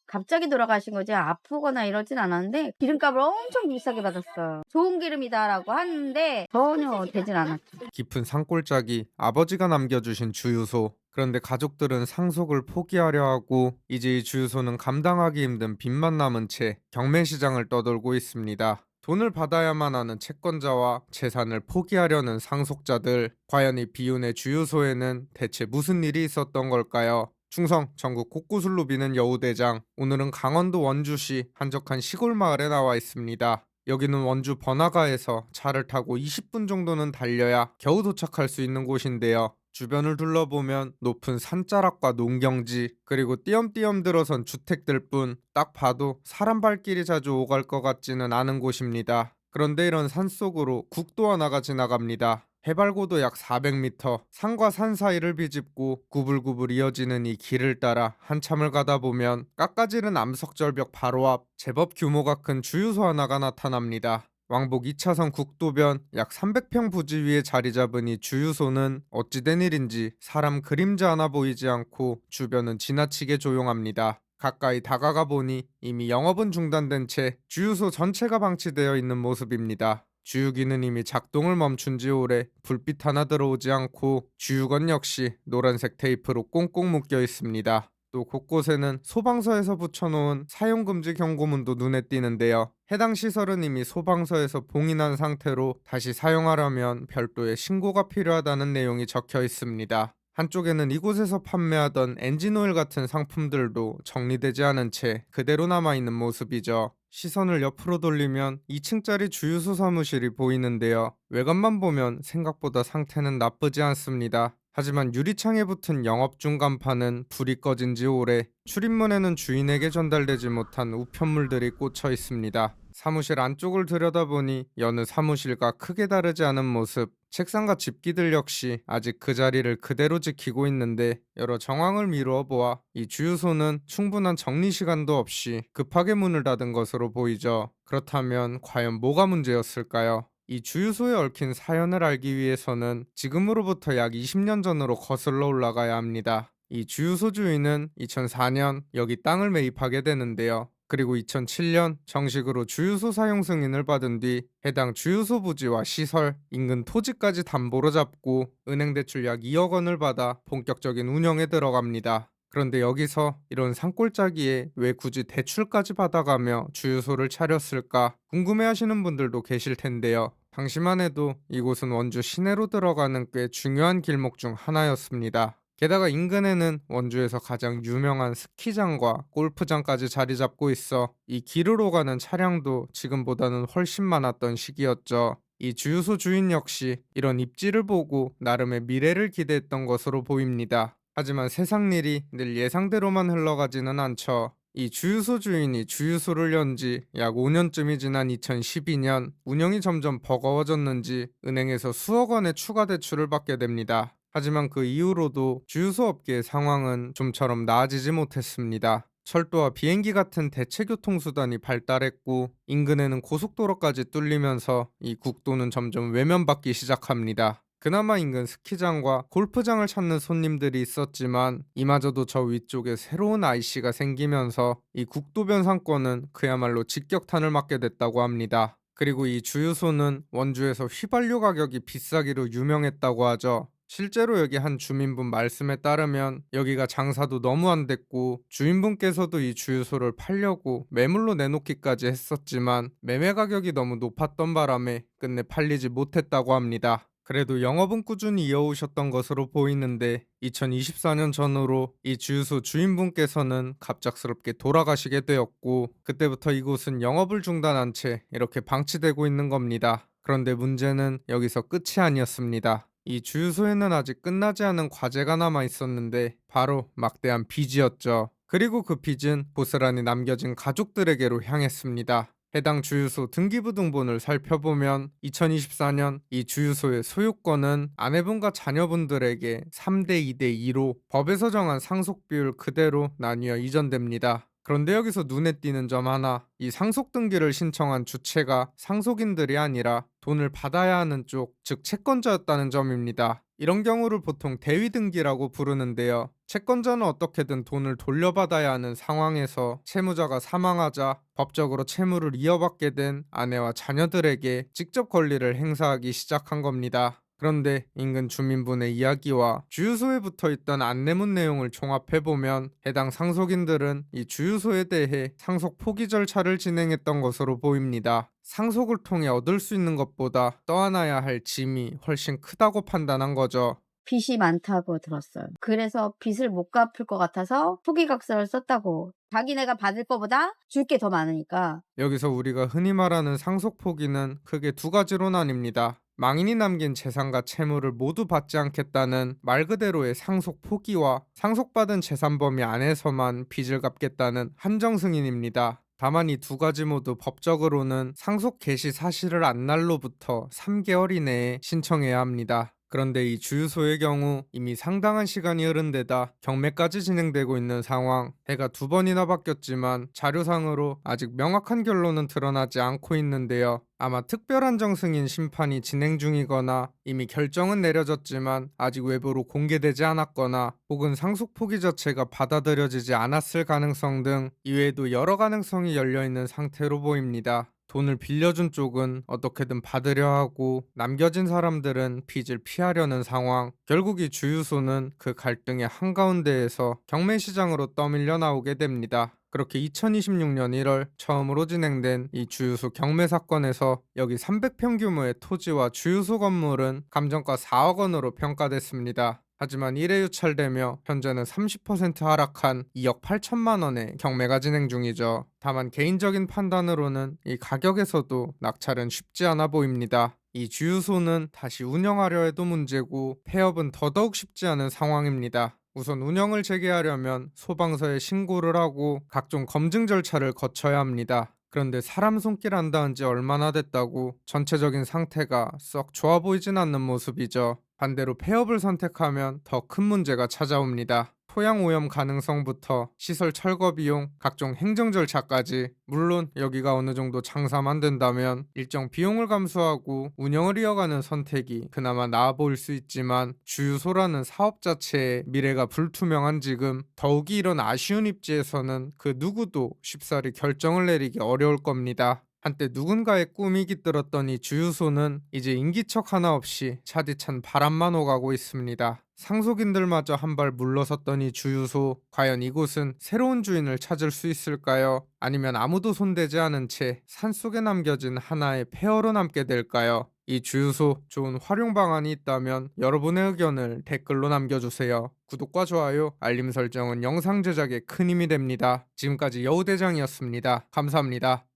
갑자기 돌아가신 거지 아프거나 이러진 않았는데 기름값을 엄청 비싸게 받았어요. "좋은 기름이다."라고 하는데 전혀 되진 않았죠. 깊은 산골짜기 아버지가 남겨주신 주유소. 그런데 가족들은 상속을 포기하려 하고 이제 이 주유소는 감당하기 힘든 빚만 남은 채 경매시장을 떠돌고 있습니다. 돈을 받아야만 하는 채권자와 재산을 포기하려는 상속자들. 과연 이 비운의 주유소에는 대체 무슨 일이 있었던 걸까요? 충성 전국 곳곳을 누비는 여우대장. 오늘은 강원도 원주시 한적한 시골 마을에 나와 있습니다. 여기는 원주 번화가에서 차를 타고 20분 정도는 달려야 겨우 도착할 수 있는 곳인데요. 주변을 둘러보면 높은 산자락과 농경지, 그리고 띄엄띄엄 들어선 주택들 뿐 딱 봐도 사람 발길이 자주 오갈 것 같지는 않은 곳입니다. 그런데 이런 산속으로 국도 하나가 지나갑니다. 해발고도 약 400m, 산과 산 사이를 비집고 구불구불 이어지는 이 길을 따라 한참을 가다 보면 깎아지른 암석절벽 바로 앞 제법 규모가 큰 주유소 하나가 나타납니다. 왕복 2차선 국도변 약 300평 부지 위에 자리 잡은 이 주유소는 어찌된 일인지 사람 그림자 하나 보이지 않고 주변은 지나치게 조용합니다. 가까이 다가가 보니 이미 영업은 중단된 채 주유소 전체가 방치되어 있는 모습입니다. 주유기는 이미 작동을 멈춘 지 오래 불빛 하나 들어오지 않고 주유건 역시 노란색 테이프로 꽁꽁 묶여 있습니다. 또 곳곳에는 소방서에서 붙여놓은 사용금지 경고문도 눈에 띄는데요. 해당 시설은 이미 소방서에서 봉인한 상태로 다시 사용하려면 별도의 신고가 필요하다는 내용이 적혀 있습니다. 한쪽에는 이곳에서 판매하던 엔진오일 같은 상품들도 정리되지 않은 채 그대로 남아있는 모습이죠. 시선을 옆으로 돌리면 2층짜리 주유소 사무실이 보이는데요. 외관만 보면 생각보다 상태는 나쁘지 않습니다. 하지만 유리창에 붙은 영업 중 간판은 불이 꺼진 지 오래, 출입문에는 주인에게 전달되지 못한 우편물들이 꽂혀 있습니다. 사무실 안쪽을 들여다보니 여느 사무실과 크게 다르지 않은 모습, 책상과 집기들 역시 아직 그 자리를 그대로 지키고 있는데 여러 정황을 미루어 보아 이 주유소는 충분한 정리 시간도 없이 급하게 문을 닫은 것으로 보이죠. 그렇다면 과연 뭐가 문제였을까요? 이 주유소에 얽힌 사연을 알기 위해서는 지금으로부터 약 20년 전으로 거슬러 올라가야 합니다. 이 주유소 주인은 2004년 여기 땅을 매입하게 되는데요. 그리고 2007년 정식으로 주유소 사용 승인을 받은 뒤 해당 주유소 부지와 시설, 인근 토지까지 담보로 잡고 은행 대출 약 2억 원을 받아 본격적인 운영에 들어갑니다. 그런데 여기서 이런 산골짜기에 왜 굳이 대출까지 받아가며 주유소를 차렸을까 궁금해하시는 분들도 계실 텐데요. 당시만 해도 이곳은 원주 시내로 들어가는 꽤 중요한 길목 중 하나였습니다. 게다가 인근에는 원주에서 가장 유명한 스키장과 골프장까지 자리 잡고 있어 이 길으로 가는 차량도 지금보다는 훨씬 많았던 시기였죠. 이 주유소 주인 역시 이런 입지를 보고 나름의 미래를 기대했던 것으로 보입니다. 하지만 세상 일이 늘 예상대로만 흘러가지는 않죠. 이 주유소 주인이 주유소를 연 지 약 5년쯤이 지난 2012년 운영이 점점 버거워졌는지 은행에서 수억 원의 추가 대출을 받게 됩니다. 하지만 그 이후로도 주유소 업계의 상황은 좀처럼 나아지지 못했습니다. 철도와 비행기 같은 대체 교통수단이 발달했고 인근에는 고속도로까지 뚫리면서 이 국도는 점점 외면받기 시작합니다. 그나마 인근 스키장과 골프장을 찾는 손님들이 있었지만 이마저도 저 위쪽에 새로운 IC가 생기면서 이 국도변 상권은 그야말로 직격탄을 맞게 됐다고 합니다. 그리고 이 주유소는 원주에서 휘발유 가격이 비싸기로 유명했다고 하죠. 실제로 여기 한 주민분 말씀에 따르면 여기가 장사도 너무 안 됐고 주인분께서도 이 주유소를 팔려고 매물로 내놓기까지 했었지만 매매 가격이 너무 높았던 바람에 끝내 팔리지 못했다고 합니다. 그래도 영업은 꾸준히 이어오셨던 것으로 보이는데 2024년 전후로 이 주유소 주인분께서는 갑작스럽게 돌아가시게 되었고 그때부터 이곳은 영업을 중단한 채 이렇게 방치되고 있는 겁니다. 그런데 문제는 여기서 끝이 아니었습니다. 이 주유소에는 아직 끝나지 않은 과제가 남아 있었는데 바로 막대한 빚이었죠. 그리고 그 빚은 고스란히 남겨진 가족들에게로 향했습니다. 해당 주유소 등기부등본을 살펴보면 2024년 이 주유소의 소유권은 아내분과 자녀분들에게 3대 2대 2로 법에서 정한 상속 비율 그대로 나뉘어 이전됩니다. 그런데 여기서 눈에 띄는 점 하나, 이 상속 등기를 신청한 주체가 상속인들이 아니라 돈을 받아야 하는 쪽, 즉 채권자였다는 점입니다. 이런 경우를 보통 대위 등기라고 부르는데요. 채권자는 어떻게든 돈을 돌려받아야 하는 상황에서 채무자가 사망하자 법적으로 채무를 이어받게 된 아내와 자녀들에게 직접 권리를 행사하기 시작한 겁니다. 그런데 인근 주민분의 이야기와 주유소에 붙어 있던 안내문 내용을 종합해보면 해당 상속인들은 이 주유소에 대해 상속 포기 절차를 진행했던 것으로 보입니다. 상속을 통해 얻을 수 있는 것보다 떠안아야 할 짐이 훨씬 크다고 판단한 거죠. 빚이 많다고 들었어요. 그래서 빚을 못 갚을 것 같아서 포기각서를 썼다고. 자기네가 받을 거보다 줄 게 더 많으니까. 여기서 우리가 흔히 말하는 상속 포기는 크게 두 가지로 나뉩니다. 망인이 남긴 재산과 채무를 모두 받지 않겠다는 말 그대로의 상속 포기와 상속받은 재산 범위 안에서만 빚을 갚겠다는 한정 승인입니다. 다만 이 두 가지 모두 법적으로는 상속 개시 사실을 안 날로부터 3개월 이내에 신청해야 합니다. 그런데 이 주유소의 경우 이미 상당한 시간이 흐른 데다 경매까지 진행되고 있는 상황, 해가 두 번이나 바뀌었지만 자료상으로 아직 명확한 결론은 드러나지 않고 있는데요. 아마 특별한정 승인 심판이 진행 중이거나 이미 결정은 내려졌지만 아직 외부로 공개되지 않았거나 혹은 상속 포기 자체가 받아들여지지 않았을 가능성 등 이외에도 여러 가능성이 열려있는 상태로 보입니다. 돈을 빌려준 쪽은 어떻게든 받으려 하고 남겨진 사람들은 빚을 피하려는 상황. 결국 이 주유소는 그 갈등의 한가운데에서 경매시장으로 떠밀려 나오게 됩니다. 그렇게 2026년 1월 처음으로 진행된 이 주유소 경매 사건에서 여기 300평 규모의 토지와 주유소 건물은 감정가 4억 원으로 평가됐습니다. 하지만 이래 유찰되며 현재는 30% 하락한 2억 8천만 원의 경매가 진행 중이죠. 다만 개인적인 판단으로는 이 가격에서도 낙찰은 쉽지 않아 보입니다. 이 주유소는 다시 운영하려 해도 문제고 폐업은 더더욱 쉽지 않은 상황입니다. 우선 운영을 재개하려면 소방서에 신고를 하고 각종 검증 절차를 거쳐야 합니다. 그런데 사람 손길 안 닿은 지 얼마나 됐다고 전체적인 상태가 썩 좋아 보이진 않는 모습이죠. 반대로 폐업을 선택하면 더 큰 문제가 찾아옵니다. 토양 오염 가능성부터 시설 철거 비용, 각종 행정 절차까지. 물론 여기가 어느 정도 장사만 된다면 일정 비용을 감수하고 운영을 이어가는 선택이 그나마 나아 보일 수 있지만 주유소라는 사업 자체의 미래가 불투명한 지금 더욱이 이런 아쉬운 입지에서는 그 누구도 쉽사리 결정을 내리기 어려울 겁니다. 한때 누군가의 꿈이 깃들었던 이 주유소는 이제 인기척 하나 없이 차디찬 바람만 오가고 있습니다. 상속인들마저 한 발 물러섰던 이 주유소, 과연 이곳은 새로운 주인을 찾을 수 있을까요? 아니면 아무도 손대지 않은 채 산속에 남겨진 하나의 폐허로 남게 될까요? 이 주유소 좋은 활용 방안이 있다면 여러분의 의견을 댓글로 남겨주세요. 구독과 좋아요, 알림 설정은 영상 제작에 큰 힘이 됩니다. 지금까지 여우대장이었습니다. 감사합니다.